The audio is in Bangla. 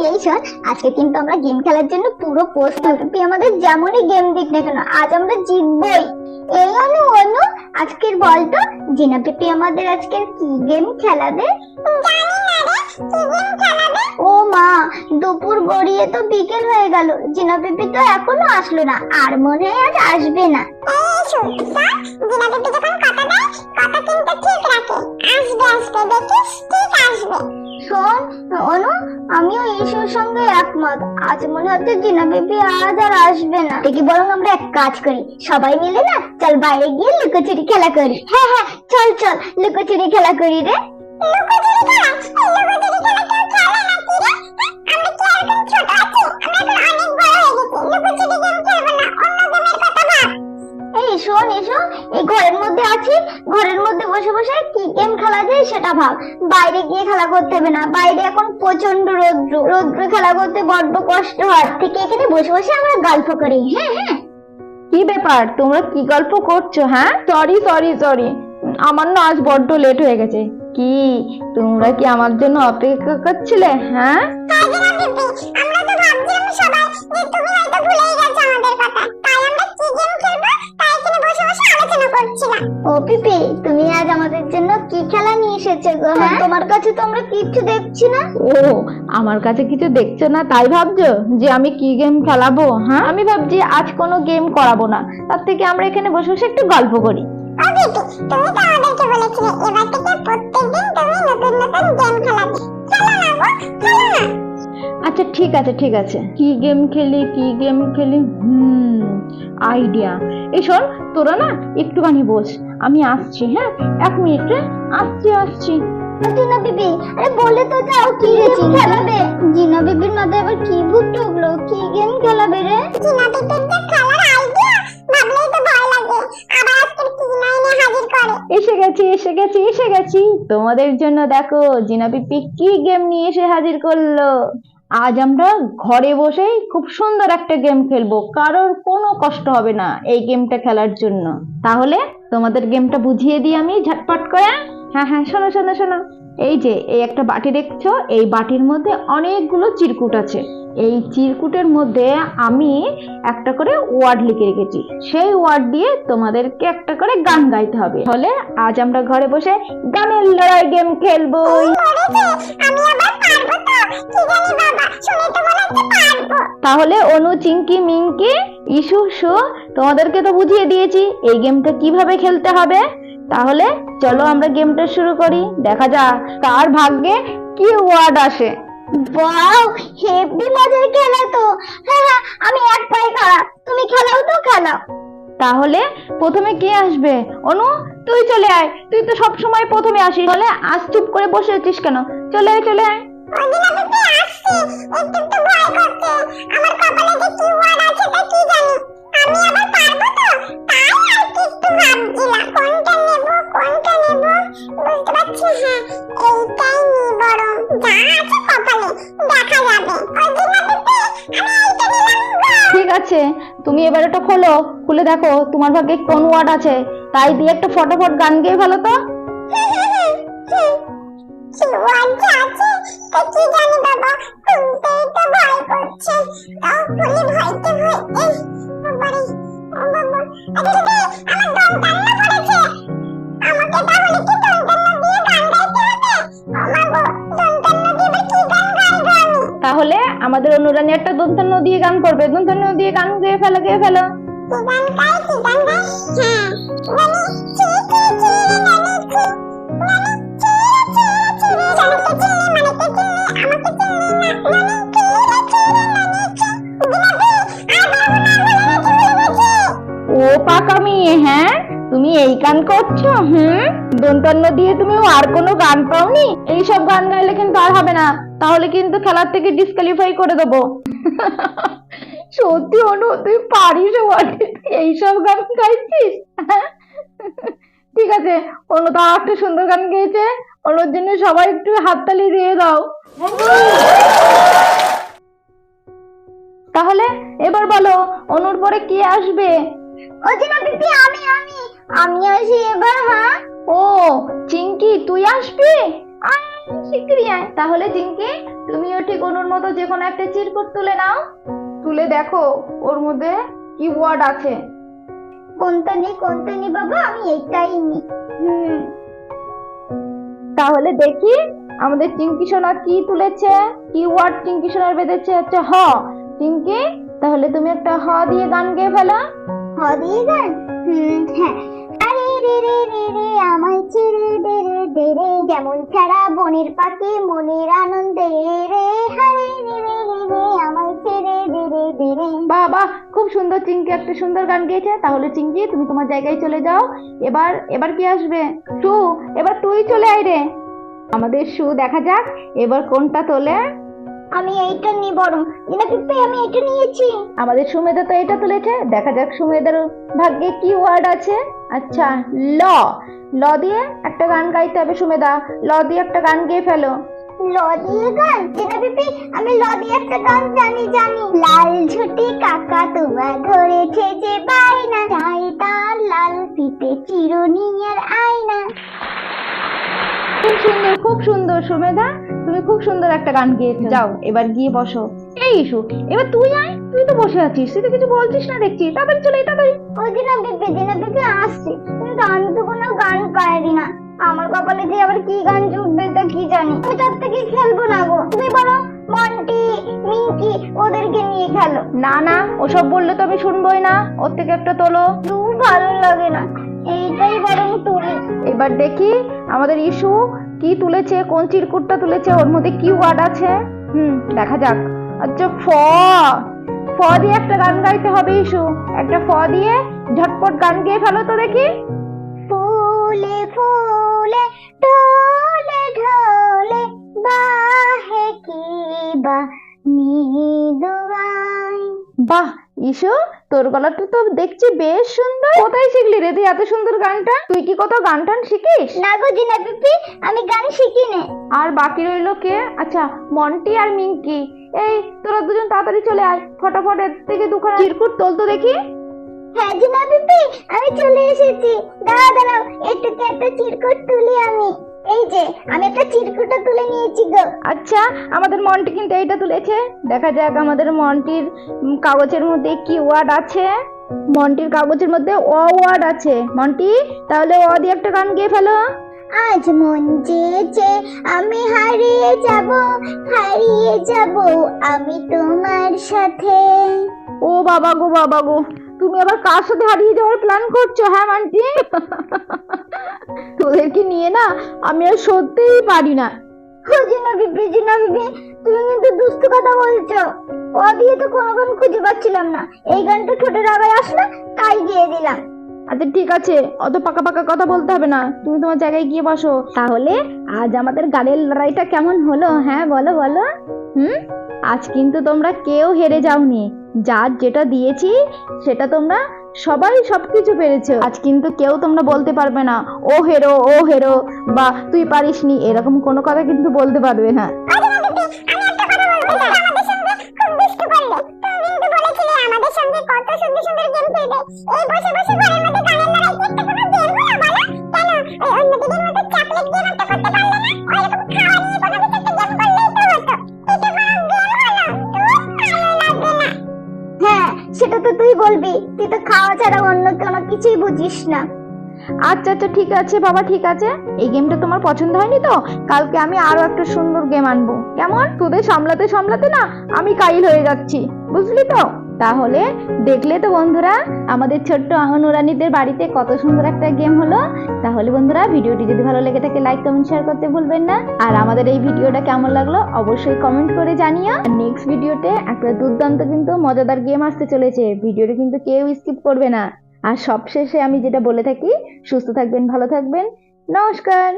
এই শোন, আজকে কিন্তু আমরা গেম খেলার জন্য পুরো প্রস্তুত। তুই আমাদের যেমনই গেম দিক না কেন, আজ আমরা জিতবই। এই অনু অনু, আজকের বল তো, জিনা পিপি আমাদের আজকের কি গেম খেলাবে? জানি না রে, কি গেম খেলাবে? ও মা, দুপুর গড়িয়ে তো বিকেল হয়ে গেল, জিনা পিপি তো এখনো আসলো না, আর মনে হয় আজ আসবে না। এই সুলতা, জিনা পিপি যখন কথা দেয়, কথা কিন্তু ঠিক রাখে। আসবে আসবে, দেখিস ঠিক আসবে। শোন অনু, আমিও ইসুর সঙ্গে একমত, আজ মনে হচ্ছে জিনা পিপি আজ আর আসবে না। দেখি বরং আমরা এক কাজ করি, সবাই মিলে না চল বাইরে গিয়ে লুকোচুরি খেলা করি। হ্যাঁ হ্যাঁ, চল চল লুকোচুরি খেলা করি রে। লুকোচুরি খেলা? লুকোচুরি খেলা কেউ খেলে নাকি রে? আমরা কি এখন ছোট আছি? আমরা এখন অনেক বড় হয়ে গেছি, লুকোচুরি গেম খেলবো না, অন্য গেমের কথা ভাব। এই শোন এসো, এই ঘরের মধ্যে আছি, ঘরের মধ্যে বসে বসে কি গেম খেলা যায় সেটা ভাব। বাইরে গিয়ে খেলা করতে হবে না, বাইরে এখন প্রচন্ড রৌদ্র, রৌদ্র খেলা করতে বড্ড কষ্ট হয়। থেকে এখানে বসে বসে আমরা গল্প করি। হ্যাঁ হ্যাঁ। কি ব্যাপার, তোমরা কি গল্প করছো? হ্যাঁ, সরি সরি সরি, আমার না আজ বড্ড লেট হয়ে গেছে। কি তোমরা কি আমার জন্য অপেক্ষা করছিলে? হ্যাঁ, আমরা তো ভাবছিলাম সবাই যে তুমি হয়তো ভুলেই গেছো আমাদের কথা, তাই আমরা কি গেম খেলবো তাই এখানে বসে বসে আলোচনা করছিলাম। ও পিপি, তুমি আজ আমাদের জন্য কি খেলা নিয়ে এসেছো গো? হ্যাঁ, তোমার কাছে তো আমরা কিচ্ছু দেখছি না। ও আমার কাছে কিছু দেখছো না তাই ভাবছো যে আমি কি গেম খেলাবো? হ্যাঁ, আমি ভাবছি আজ কোনো গেম করাবো না, তার থেকে আমরা এখানে বসে বসে একটু গল্প করি। ও পিপি, তুমি তো আমাদেরকে বলেছিলে এবার থেকে প্রত্যেকদিন তুমি নতুন নতুন গেম খেলাবে। খেলো না গো, খেলো না। আচ্ছা ঠিক আছে ঠিক আছে, কি গেম খেলি কি গেম খেলি, আইডিয়া। এই শোন, তোরা না একটুখানি বস, আমি আসছি। হ্যাঁ, 1 মিনিট, আসছি আসছি। জিনা বিবি, আরে বলে তো যাও কি গেম খেলাবে? জিনা বিবির মাথায় আবার কি ভূত ঢুকলো? কি গেম খেলাবে রে? জিনা বিবির যে খেলার আইডিয়া ভাবলেই তো ভয় লাগে, আবার আজকে কি না এনে হাজির করে। এসে গেছি এসে গেছি এসে গেছি, তোমাদের জন্য দেখো জিনা পিপি কি গেম নিয়ে এসে হাজির করলো। আজ আমরা ঘরে বসেই খুব সুন্দর একটা গেম খেলবো, কারোর কোনো কষ্ট হবে না এই গেমটা খেলার জন্য। তাহলে তোমাদের গেমটা বুঝিয়ে দিই আমি ঝটপট করে। হ্যাঁ হ্যাঁ, শোনো শোনো শোনো, এই যে এই একটা বাটি দেখছো, এই বাটির মধ্যে অনেকগুলো চিরকুট আছে। এই চিরকুটের মধ্যে আমি একটা করে ওয়ার্ড লিখে রেখেছি, সেই ওয়ার্ড দিয়ে তোমাদেরকে একটা করে গান গাইতে হবে। তাহলে আজ আমরা ঘরে বসে গানের লড়াই গেম খেলবো। আমি আবার পারবো তো? কি জানি বাবা, শুনে তো মনে হচ্ছে পারবো। তাহলে অনু, চিঙ্কি, মিঙ্কি, ইসু, সু, তোমাদেরকে তো বুঝিয়ে দিয়েছি এই গেমটা কিভাবে খেলতে হবে। তাহলে চলো আমরা গেমটা শুরু করি, দেখা যাক কার ভাগ্যে কি ওয়ার্ড আসে। ওয়াও, হেভি মজার খেলা তো। হ্যাঁ হ্যাঁ, আমি এক পায়ে খাড়া, তুমি খেলাও তো খেলাও। তাহলে প্রথমে কে আসবে? অনু, তুই চলে আয়, তুই তো সব সময় প্রথমে আসিস, তাহলে আজ চুপ করে বসে আছিস কেন? চলে আয় চলে আয়। ওদিনা পিপি আসছে, একটু একটু ভয় করছে, আমার কপালে যে কি ওয়ার্ড আছে তা কি জানি। আমি আবার পারবো তো, তাই আর কি একটু ভাবছিলাম কোনটা নেব কোনটা নেব। বুঝতে পারছি, হ্যাঁ এইটাই নি, বরং যা আছে কপালে দেখা যাবে। ওদিনা পিপি, আমি এইটা নিলাম গো। ঠিক আছে, তুমি এবার এটা খোলো, খুলে দেখো তোমার ভাগ্যে কোন ওয়ার্ড আছে, তাই দিয়ে একটা ফটাফট গান গেয়ে ফেলো তো। কি ওয়ার্ড যে আছে তা কি জানি বাবা, শুনতেই তো ভয় করছে। তাও বলি ভয়তে ভয়তে বাবারে, ও বাবা, আরে রে, আমার দম টান্না পড়েছে। আমাকে তাহলে কি দম টান্না দিয়ে গান গাইতে হবে? ও মা গো, দম টান্না দিয়ে এবার কি গান গাইবো আমি? তাহলে আমাদের অনুরানী একটা দন্তান্ন দিয়ে গান করবে, দন্তান্ন দিয়ে গান গেয়ে ফেলো গেয়ে ফেলো। কি গান গাই কি গান গাই? হ্যাঁ, নানি চি চি চি রে নানি চি, নানি চি রে চি রে চি রে, জানতে চিনলি মানে তো চিনলি, আমাকে চিনলি না। নানি চি রে চি রে নানি চি, জিলাপি আর পারবো না, ভুলে গেছি ভুলে গেছি। ও পাকা মেয়ে, হ্যাঁ তুমি এই গান করছো? দন্তান্ন দিয়ে তুমি আর কোনো গান পাওনি? এইসব গান গাইলে কিন্তু আর হবে না, তাহলে কিন্তু খেলার থেকে ডিসকুয়ালিফাই করে দেবো। সত্যি অনু, তুই পারিস বটে, এইসব গান গাইছিস? ঠিক আছে, অনু তাও একটা সুন্দর গান গেয়েছে, অনুর জন্য সবাই একটু হাততালি দিয়ে দাও। তাহলে এবার বলো অনুর পরে কে আসবে? ওদিনা পিপি, আমি আসি এবার। হ্যাঁ, ও চিঙ্কি, তুই আসবি? আয় শিগগিরই আয়। তাহলে চিঙ্কি, তুমিও ঠিক অনুর মতো যে কোনো একটা চিরকুট তুলে নাও, তুলে দেখো ওর মধ্যে কি ওয়ার্ড আছে। কোনটা নি বাবা, আমি এইটাই নি। তাহলে দেখি আমাদের চিঙ্কি সোনা কি তুলেছে, কি ওয়ার্ড চিঙ্কি সোনার বেঁধেছে। আচ্ছা, হ। চিঙ্কি, তাহলে তুমি একটা হ দিয়ে গান গেয়ে ফেলো। হ দিয়ে গান? হ্যাঁ। আরে রে রে রে রে আমায় ছেড়ে দে রে দে রে, যেমন ছাড়া বনের পাখি মনের আনন্দে রে, হারে রে রে রে রে আমায় ছেড়ে দে রে দে রে। বাহ বাহ, খুব সুন্দর। চিঙ্কি একটা সুন্দর গান গেয়েছে। তাহলে চিঙ্কি, তুমি তোমার জায়গায় চলে যাও। এবার এবার কি আসবে? সু, এবার তুই চলে আয় রে। আমাদের সু, দেখা যাক এবার কোনটা তোলে। আমি এইটা নি বরং, জিলাপি আমি এটা নিয়েছি। আমাদের সুমেধা তো এটা তুলেছে। দেখা যাক সুমেধার ভাগ্যে কি ওয়ার্ড আছে। আচ্ছা, ল। ল দিয়ে একটা গান গাইতে হবে সুমেধা। ল দিয়ে একটা গান গেয়ে ফেলো। ল দিয়ে গান? জিলাপি আমি ল দিয়ে একটা গান জানি। লাল ঝুটি কাকা তোমার ধরেছে যে বাইনা, চাই তার লাল ফিতে চিরুনি আর আয়না। খুব সুন্দর, খুব সুন্দর সুমেধা, তুমি খুব সুন্দর একটা গান গেয়েছো। যাও এবার গিয়ে বসো। এই ইস্যু, এবার তুই আয়। তুই তো বসে আছিস, তুই তো কিছু বলছিস না দেখছি। তাড়াতাড়ি চলে আয়, তাড়াতাড়ি। ওই জিলাপি আসছে, কিন্তু আমি তো কোনো গান পারি না। আমার কপালে যে আবার কি গান জুটবে তা কি জানি। আমি তার থেকে খেলবো না গো, তুমি বলো মন্টি, মিঙ্কি ওদেরকে নিয়ে খেলো। না না, ওসব বললে তো আমি শুনবোই না। ওর থেকে একটা তোলো। খুব ভালো লাগে না, এইটাই বরং তুলি। এবার দেখি আমাদের ইস্যু কি তুলেছে, কোন চিরকুটটা তুলেছে, ওর মধ্যে কি ওয়ার্ড আছে। দেখা যাক। আচ্ছা, ফ। ফ দিয়ে একটা গান গাইতে হবে ইস্যু। একটা ফ দিয়ে ঝটপট গান গেয়ে ফেলো তো দেখি। ফুলে ফুলে ঢলে ঢলে বাহে কি বা মৃদুয়াই। বাহ ইস্যু, তোর গলাটা তো দেখছি বেশ সুন্দর। কোথায় শিখলি রে তুই এত সুন্দর গানটা? তুই কি কোথাও গান টান শিখিস? না গো জিলাপি, আমি গান শিখি না। আর বাকি রইলো কে? আচ্ছা, মন্টি আর মিঙ্কি। এই তোরা দুজন তাড়াতাড়ি চলে আয়, ফটাফট এর থেকে দুখানা চিরকুট তোল তো দেখি। হ্যাঁ জিলাপি, আমি চলে এসেছি। দাঁড়াও একটু একটা চিরকুট তুলি আমি। এই যে আমি একটা চিরকুটটা তুলে নিয়েছি গো। আচ্ছা, আমাদের মন্টি কিন্তু এইটা তুলেছে। দেখা যাক আমাদের মন্টির কাগজের মধ্যে কি ওয়ার্ড আছে। মন্টির কাগজের মধ্যে অ ওয়ার্ড আছে। মন্টি, তাহলে অ দিয়ে একটা গান গেয়ে ফেলো। আজ মন চেয়েছে আমি হারিয়ে যাব আমি তোমার সাথে। ও বাবা গো, বাবা গো, তুমি আবার কার সাথে হারিয়ে যাওয়ার প্ল্যান করছো? হ্যাঁ মান্টি, তোদেরকে নিয়ে না আমি আর সত্যিই পারি না। জিলাপি তুমি কিন্তু দুষ্টু কথা বলছো। ও দিয়ে তো কোনো গান খুঁজে পাচ্ছিলাম না, এই গানটা ঠোঁটের আগায় আসলো তাই দিয়ে দিলাম। আচ্ছা ঠিক আছে, অত পাকা পাকা কথা বলতে হবে না। তুমি তোমার জায়গায় গিয়ে বসো। তাহলে আজ আমাদের গানের লড়াইটা কেমন হলো? হ্যাঁ বলো বলো। আজ কিন্তু তোমরা কেউ হেরে যাওনি। যার যেটা দিয়েছি সেটা তোমরা সবাই সবকিছু পেরেছো। আজ কিন্তু কেউ তোমরা বলতে পারবে না ও হেরো বা তুই পারিসনি, এরকম কোনো কথা কিন্তু বলতে পারবে না। হ্যাঁ সেটা তো তুই বলবি, তুই তো খাওয়া ছাড়া অন্য কোনো কিছুই বুঝিস না। আচ্ছা আচ্ছা ঠিক আছে বাবা, ঠিক আছে। এই গেমটা তোমার পছন্দ হয়নি তো? কালকে আমি আরো একটা সুন্দর গেম আনবো। কেমন? তোদের সামলাতে সামলাতে না আমি কাইল হয়ে যাচ্ছি, বুঝলি তো? তাহলে দেখলে তো বন্ধুরা, আমাদের ছোট্ট অনুরানীদের বাড়িতে কত সুন্দর একটা গেম হলো। তাহলে বন্ধুরা, ভিডিওটি যদি ভালো লেগে থাকে লাইক কমেন্ট শেয়ার করতে ভুলবেন না। আর আমাদের এই ভিডিওটা কেমন লাগলো অবশ্যই কমেন্ট করে জানিও। নেক্সট ভিডিওতে একটা দুর্দান্ত কিন্তু মজাদার গেম আসতে চলেছে। ভিডিওটা কিন্তু কেউ স্কিপ করবে না। আর সবশেষে আমি যেটা বলে থাকি, সুস্থ থাকবেন, ভালো থাকবেন। নমস্কার।